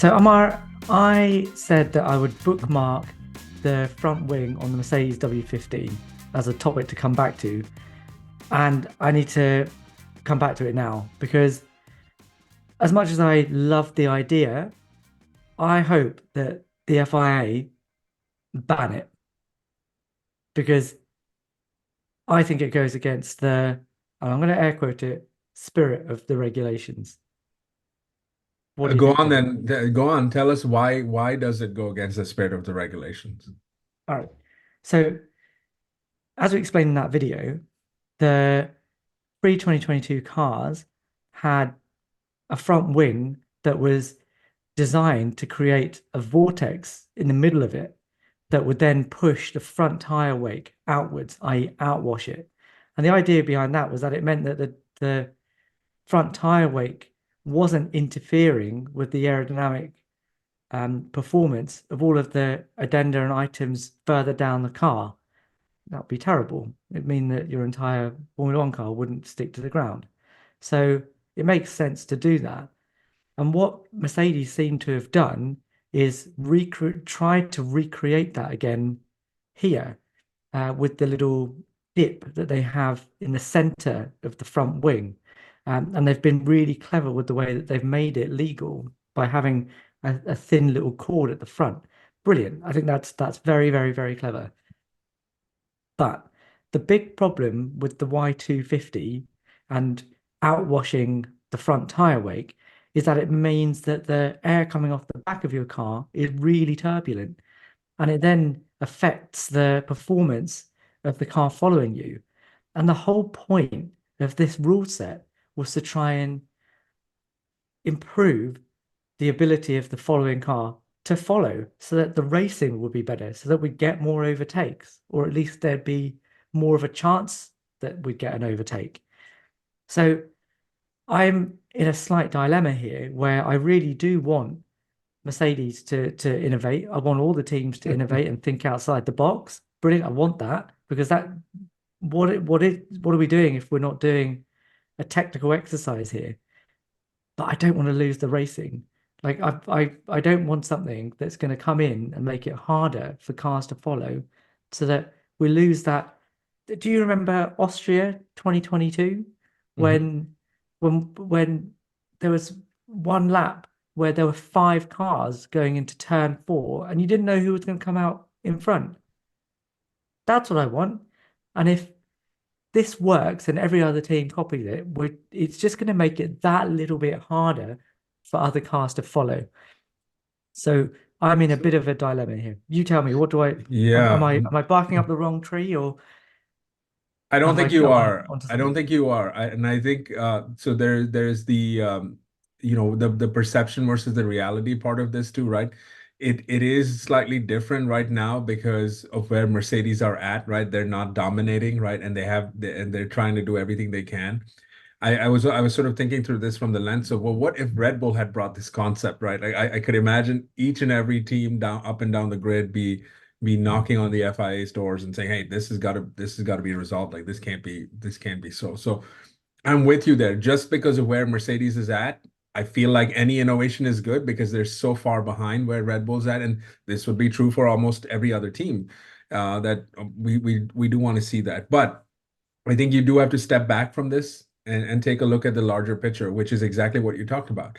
So, Amar, I said that I would bookmark the front wing on the Mercedes W15 as a topic to come back to. And I need to come back to it now because, as much as I love the idea, I hope that the FIA ban it because I think it goes against and I'm going to air quote it, spirit of the regulations. What do you Go think on of it? then. Go on. Tell us why does it go against the spirit of the regulations? All right. So, as we explained in that video, the pre-2022 cars had a front wing that was designed to create a vortex in the middle of it that would then push the front tire wake outwards, i.e., outwash it. And the idea behind that was that it meant that the front tire wake wasn't interfering with the aerodynamic performance of all of the addenda and items further down the car. That would be terrible. It'd mean that your entire Formula One car wouldn't stick to the ground. So it makes sense to do that. And what Mercedes seem to have done is tried to recreate that again here with the little dip that they have in the center of the front wing. And they've been really clever with the way that they've made it legal by having a thin little cord at the front. Brilliant. I think that's very, very, very clever. But the big problem with the Y250 and outwashing the front tire wake is that it means that the air coming off the back of your car is really turbulent and it then affects the performance of the car following you. And the whole point of this rule set was to try and improve the ability of the following car to follow so that the racing would be better, so that we'd get more overtakes, or at least there'd be more of a chance that we'd get an overtake. So I'm in a slight dilemma here where I really do want Mercedes to innovate. I want all the teams to innovate and think outside the box. Brilliant. I want that because what are we doing if we're not doing a technical exercise here? But I don't want to lose the racing. Like I don't want something that's going to come in and make it harder for cars to follow so that we lose that. Do you remember Austria 2022 Mhm. when when there was one lap where there were five cars going into turn four and you didn't know who was going to come out in front? That's what I want. And if this works and every other team copies it, it's just going to make it that little bit harder for other cars to follow. So I'm in a bit of a dilemma here. You tell me, what do I Yeah, am I barking up the wrong tree or I don't have I think you got on are. onto I don't something? think you are. And I think so. There's the the perception versus the reality part of this too, right? It is slightly different right now because of where Mercedes are at, right? They're not dominating, right? And they're trying to do everything they can. I was sort of thinking through this from the lens of, well, what if Red Bull had brought this concept, right? Like I could imagine each and every team down up and down the grid be knocking on the FIA's doors and saying, hey, this has got to be resolved. Like this can't be so. So I'm with you there. Just because of where Mercedes is at, I feel like any innovation is good because they're so far behind where Red Bull's at, and this would be true for almost every other team. That we do want to see that, but I think you do have to step back from this and take a look at the larger picture, which is exactly what you talked about.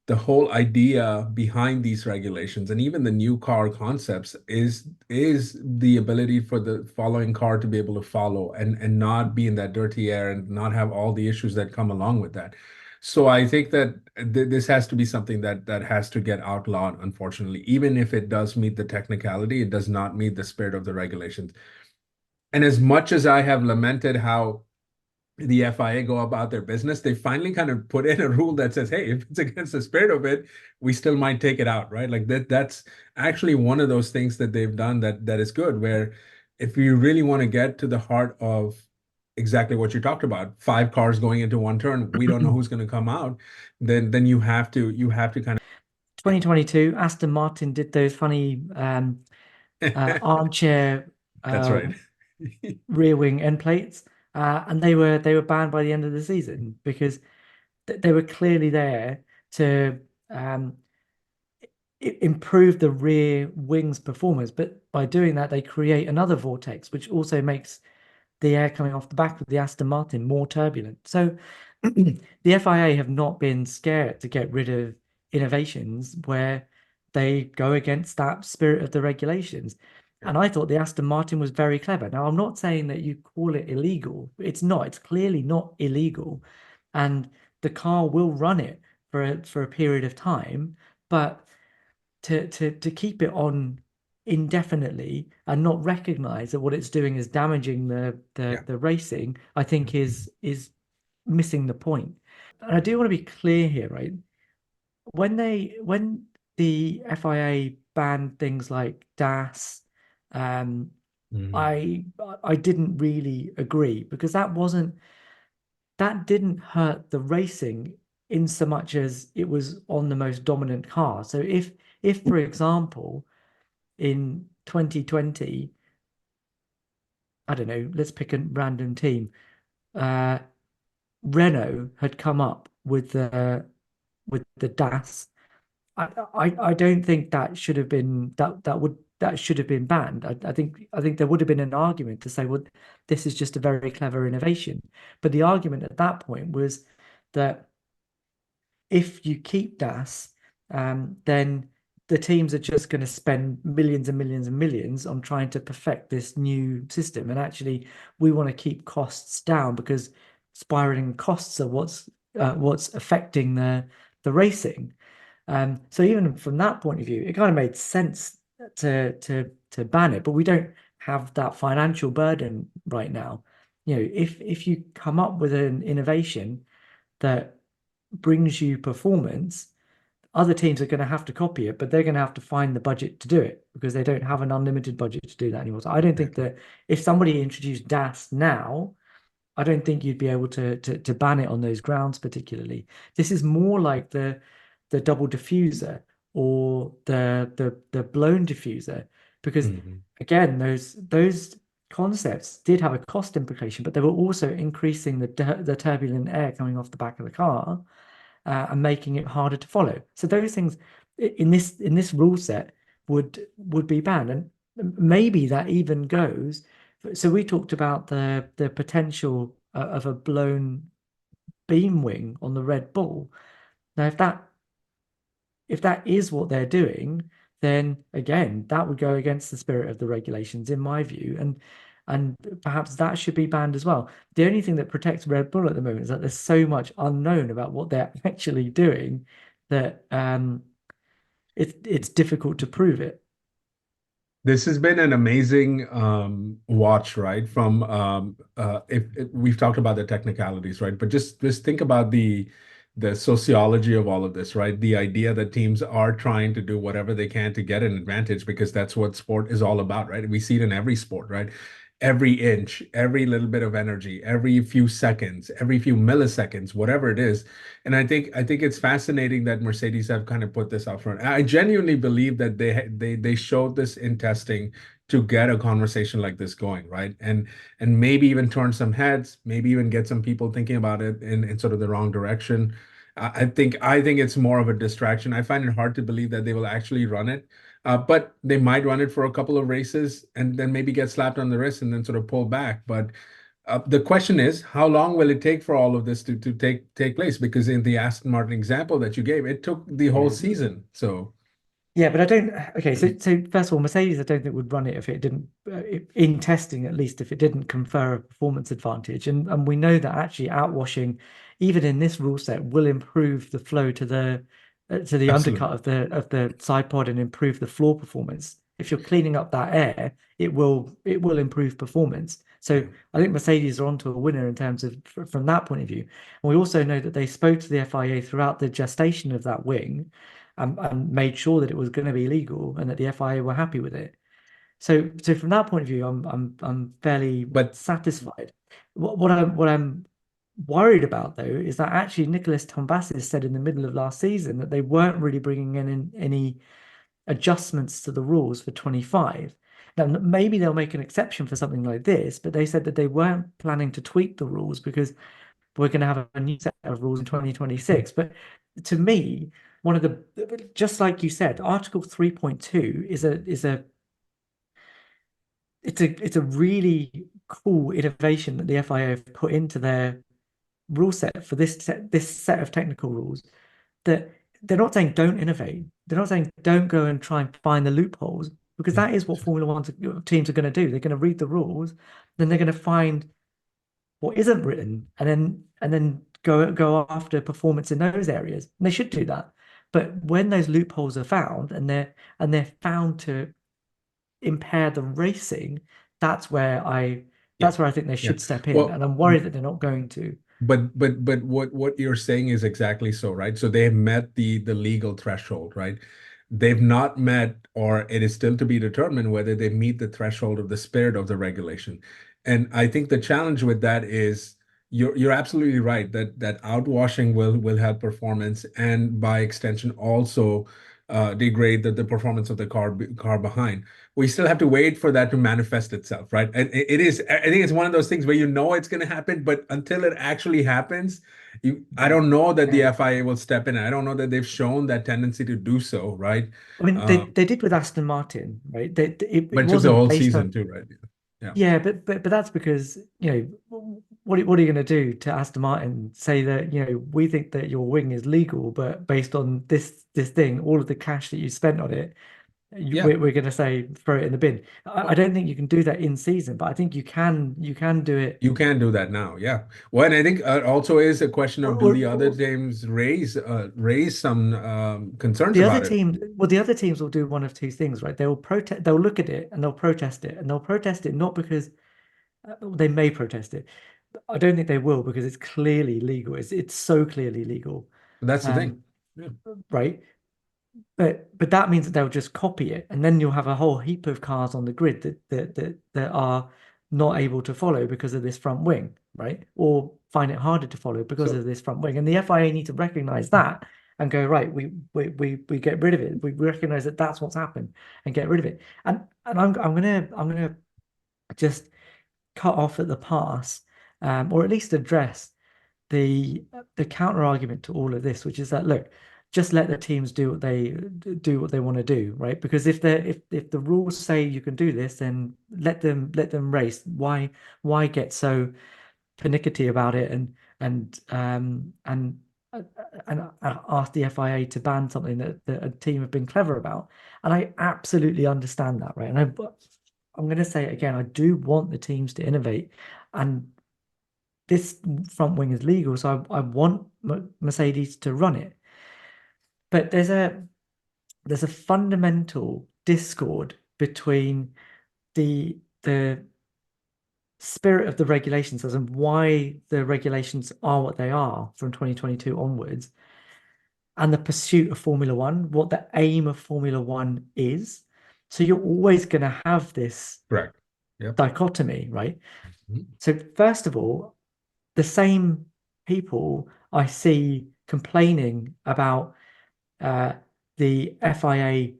The whole idea behind these regulations and even the new car concepts is the ability for the following car to be able to follow and not be in that dirty air and not have all the issues that come along with that. So I think that this has to be something that has to get outlawed, unfortunately. Even if it does meet the technicality, it does not meet the spirit of the regulations. And as much as I have lamented how the FIA go about their business, they finally kind of put in a rule that says, hey, if it's against the spirit of it, we still might take it out, right? Like that's actually one of those things that they've done that is good, where if you really want to get to the heart of exactly what you talked about, five cars going into one turn, we don't know who's going to come out, then you have to kind 2022, Aston Martin did those funny of armchair that's uh, right. rear wing end plates, and they were banned by the end of the season because they were clearly there to um, improve the rear wing's performance. But by doing that, they create another vortex, which also makes the air coming off the back of the Aston Martin more turbulent. So the FIA have not been scared to get rid of innovations where they go against that spirit of the regulations. Yeah. And I thought the Aston Martin was very clever. Now, I'm not saying that you call it illegal. It's not. It's clearly not illegal. And the car will run it for a period of time, but to keep it on indefinitely and not recognize that what it's doing is damaging Yeah. the racing, I think Mhm. is missing the point. And I do want to be clear here, right? When the FIA banned things like DAS, um, Mhm. I I didn't really agree because that didn't hurt the racing in so much as it was on the most dominant car. So if for example in 2020, I don't know, let's pick a random team. Uh, Renault had come up with the DAS. I don't think that should have been that should have been banned. I think there would have been an argument to say, well, this is just a very clever innovation. But the argument at that point was that if you keep DAS, then the teams are just going to spend millions and millions and millions on trying to perfect this new system. And actually, we want to keep costs down because spiraling costs are what's affecting the racing. So even from that point of view, it kind of made sense to ban it, but we don't have that financial burden right now. You know, if you come up with an innovation that brings you performance, other teams are going to have to copy it, but they're going to have to find the budget to do it because they don't have an unlimited budget to do that anymore. So I don't think Exactly. that if somebody introduced DAS now, I don't think you'd be able to ban it on those grounds particularly. This is more like the double diffuser or the blown diffuser because Mhm. again those concepts did have a cost implication, but they were also increasing the turbulent air coming off the back of the car and making it harder to follow. So those things in this rule set would be banned, and maybe that even goes. So we talked about the potential of a blown beam wing on the Red Bull. Now, if that is what they're doing, then again, that would go against the spirit of the regulations, in my view, and perhaps that should be banned as well. The only thing that protects Red Bull at the moment is that there's so much unknown about what they're actually doing that it's difficult to prove it. This has been an amazing watch, right? From if we've talked about the technicalities, right? But just think about the sociology of all of this, right? The idea that teams are trying to do whatever they can to get an advantage because that's what sport is all about, right? We see it in every sport, right? Every inch, every little bit of energy, every few seconds, every few milliseconds, whatever it is. And I think it's fascinating that Mercedes have kind of put this out front. I genuinely believe that they showed this in testing to get a conversation like this going, right? And maybe even turn some heads, maybe even get some people thinking about it in sort of the wrong direction. I think it's more of a distraction. I find it hard to believe that they will actually run it. But they might run it for a couple of races and then maybe get slapped on the wrist and then sort of pull back. But the question is, how long will it take for all of this to take place? Because in the Aston Martin example that you gave, it took the whole Yeah. season. So Yeah, but I don't. Okay, so first of all, Mercedes, I don't think would run it if it didn't, in testing at least, if it didn't confer a performance advantage. And we know that actually outwashing, even in this rule set, will improve the flow to the undercut absolutely. of the side pod and improve the floor performance. If you're cleaning up that air, it will improve performance. So Yeah. I think Mercedes are onto a winner in terms of from that point of view. And we also know that they spoke to the FIA throughout the gestation of that wing and made sure that it was going to be legal and that the FIA were happy with it. So from that point of view, I'm fairly But satisfied. What I'm worried about though is that actually Nicholas Tombazis said in the middle of last season that they weren't really bringing in any adjustments to the rules for 25. Now maybe they'll make an exception for something like this, but they said that they weren't planning to tweak the rules because we're going to have a new set of rules in 2026. But to me, one of the, just like you said, Article 3.2 it's a really cool innovation that the FIA have put into their rule set for this set of technical rules, that they're not saying don't innovate. They're not saying don't go and try and find the loopholes, because Yeah. that is what Formula One teams are going to do. They're going to read the rules, then they're going to find what isn't written, and then go after performance in those areas. And they should do that. But when those loopholes are found, and they're found to impair the racing, that's where I Yeah. that's where I think they Yeah. should step in. Well, And I'm worried that they're not going to. but what you're saying is exactly so, right? So they've met the legal threshold, right? They've not met, or it is still to be determined whether they meet the threshold of the spirit of the regulation. And I think the challenge with that is you're absolutely right that outwashing will help performance, and by extension also degrade the performance of the car behind. We still have to wait for that to manifest itself, right? And it is, I think it's one of those things where you know it's going to happen, but until it actually happens, I don't know that the Yeah. FIA will step in. I don't know that they've shown that tendency to do so, right? I mean, they Um, they did with Aston Martin, right? It but it took the wasn't whole based season on. too, right? Yeah. Yeah, but that's because, what are you going to do to Aston Martin? Say that, we think that your wing is legal, but based on this thing, all of the cash that you spent on it, Yeah, we're going to say throw it in the bin. I don't think you can do that in season, but I think you can do it. you can do that now. Yeah. Well, and I think also is a question Or, of do or, the other or teams raise some concerns the other about it? teams, well, the other teams will do one of two things, right? They'll look at it and they'll protest it, and they'll protest it not because they may protest it. I don't think they will, because it's clearly legal. It's so clearly legal, That's the thing. um, Yeah. right? But that means that they'll just copy it, and then you'll have a whole heap of cars on the grid that are not able to follow because of this front wing, right? Or find it harder to follow because So of this front wing. And the FIA need to recognize that and go, right, we get rid of it. We recognize that that's what's happened, and get rid of it. And I'm gonna just cut off at the pass, or at least address the the counter argument to all of this, which is that, look, just let the teams do what they want to do, right? Because if the rules say you can do this, then let them race. Why get so pernickety about it, uh, and ask the FIA to ban something that a team have been clever about? And I absolutely understand that, right? I'm going to say it again. I do want the teams to innovate, and this front wing is legal, so I want Mercedes to run it. But there's a fundamental discord between the spirit of the regulations, as in why the regulations are what they are from 2022 onwards, and the pursuit of Formula One, what the aim of Formula One is. So you're always going to have this correct. Yep. dichotomy, right? Mhm. So first of all, the same people I see complaining about uh, the FIA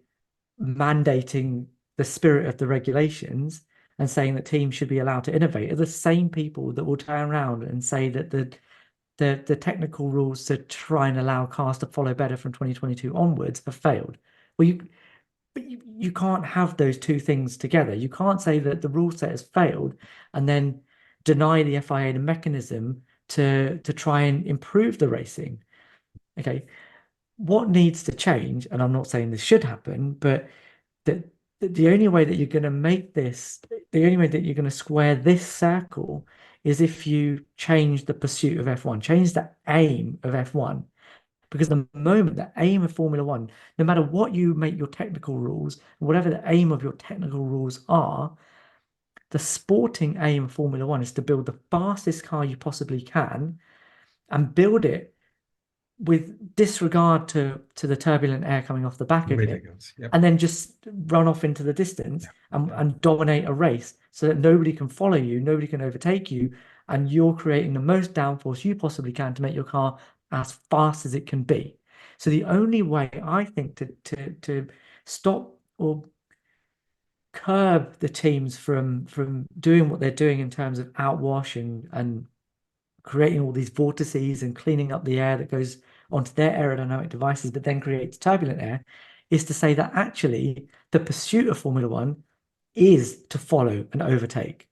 mandating the spirit of the regulations and saying that teams should be allowed to innovate are the same people that will turn around and say that the technical rules to try and allow cars to follow better from 2022 onwards have failed. Well, you can't have those two things together. You can't say that the rule set has failed and then deny the FIA the mechanism to try and improve the racing. Okay, what needs to change, and I'm not saying this should happen, but the the only way that you're going to make this, the only way that you're going to square this circle is if you change the pursuit of F1, change the aim of F1. Because the moment the aim of Formula One, no matter what you make your technical rules, whatever the aim of your technical rules are, the sporting aim of Formula One is to build the fastest car you possibly can and build it with disregard to the turbulent air coming off the back of Everything it, else. Yep. and then just run off into the distance Yeah. and, Yeah. and dominate a race so that nobody can follow you, nobody can overtake you, and you're creating the most downforce you possibly can to make your car as fast as it can be. So the only way I think to stop or curb the teams from doing what they're doing in terms of outwash and creating all these vortices and cleaning up the air that goes onto their aerodynamic devices, but then creates turbulent air, is to say that actually the pursuit of Formula One is to follow and overtake.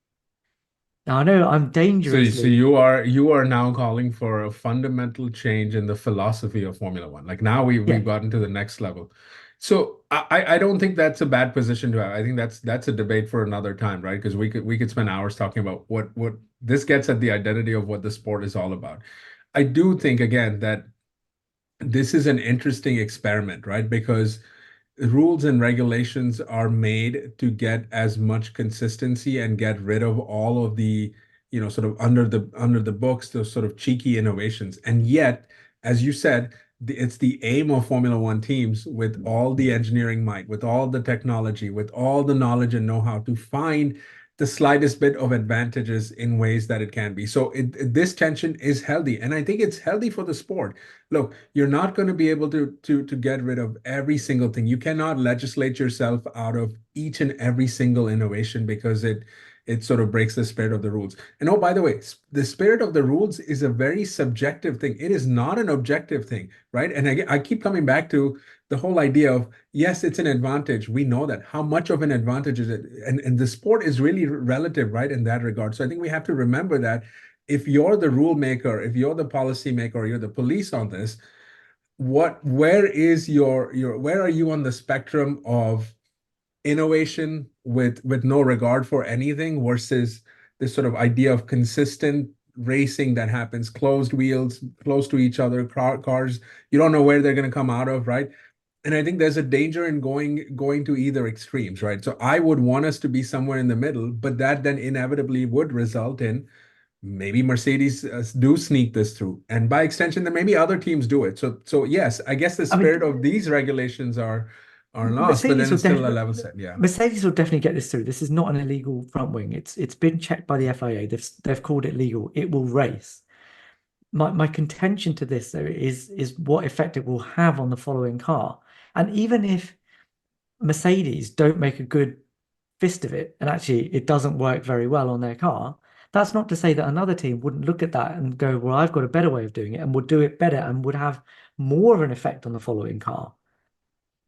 Now I know I'm So dangerously, you are now calling for a fundamental change in the philosophy of Formula One. Like now we've yeah, gotten to the next level. So I don't think that's a bad position to have. I think that's a debate for another time, right? Because we could spend hours talking about what this gets at the identity of what the sport is all about. I do think again that this is an interesting experiment, right? Because rules and regulations are made to get as much consistency and get rid of all of the, sort of under the books, those sort of cheeky innovations. And yet, as you said, it's the aim of Formula One teams with all the engineering might, with all the technology, with all the knowledge and know-how to find the slightest bit of advantages in ways that it can be. So this tension is healthy, and I think it's healthy for the sport. Look, you're not going to be able to get rid of every single thing. You cannot legislate yourself out of each and every single innovation because it sort of breaks the spirit of the rules. And oh, by the way, the spirit of the rules is a very subjective thing. It is not an objective thing, right? And I keep coming back to the whole idea of yes, it's an advantage. We know that. How much of an advantage is it? And the sport is really relative, right, in that regard. So I think we have to remember that if you're the rule maker, if you're the policy maker, or you're the police on this, where is where are you on the spectrum of innovation with no regard for anything versus this sort of idea of consistent racing that happens closed wheels, close to each other, cars, you don't know where they're going to come out of, right? And I think there's a danger in going to either extremes, right? So I would want us to be somewhere in the middle, but that then inevitably would result in maybe Mercedes do sneak this through, and by extension, then maybe other teams do it. So yes, I guess the I spirit of mean, these regulations are lost, but Mercedes then will it's still a definitely level set. Yeah, Mercedes will definitely get this through. This is not an illegal front wing. It's been checked by the FIA. They've called it legal. It will race. My contention to this though is what effect it will have on the following car. And even if Mercedes don't make a good fist of it, and actually it doesn't work very well on their car, that's not to say that another team wouldn't look at that and go, well, I've got a better way of doing it and would do it better and would have more of an effect on the following car,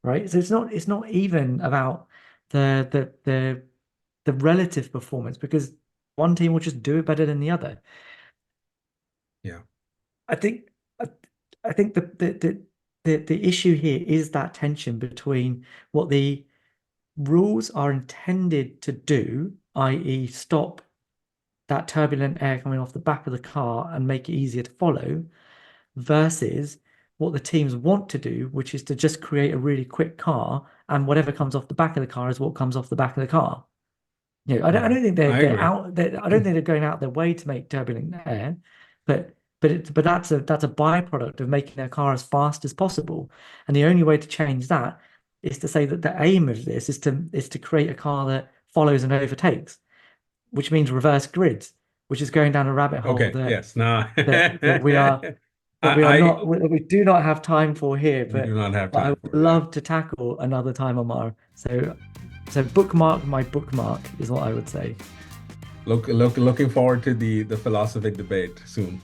right? So it's not even about the relative performance because one team will just do it better than the other. yeah, I think I, I think the issue here is that tension between what the rules are intended to do, i.e., stop that turbulent air coming off the back of the car and make it easier to follow, versus what the teams want to do, which is to just create a really quick car, and whatever comes off the back of the car is what comes off the back of the car. I yeah. don't think I agree. I don't think they're going out their way to make turbulent air, but that's a byproduct of making their car as fast as possible. And the only way to change that is to say that the aim of this is to create a car that follows and overtakes, which means reverse grids, which is going down a rabbit hole Okay. that Yes. No. that we are that we are I not that we do not have time for here, we do but not have I time would for it. Yeah. love to tackle another time, Ammar. So bookmark my bookmark is what I would say. Looking forward to the philosophic debate soon.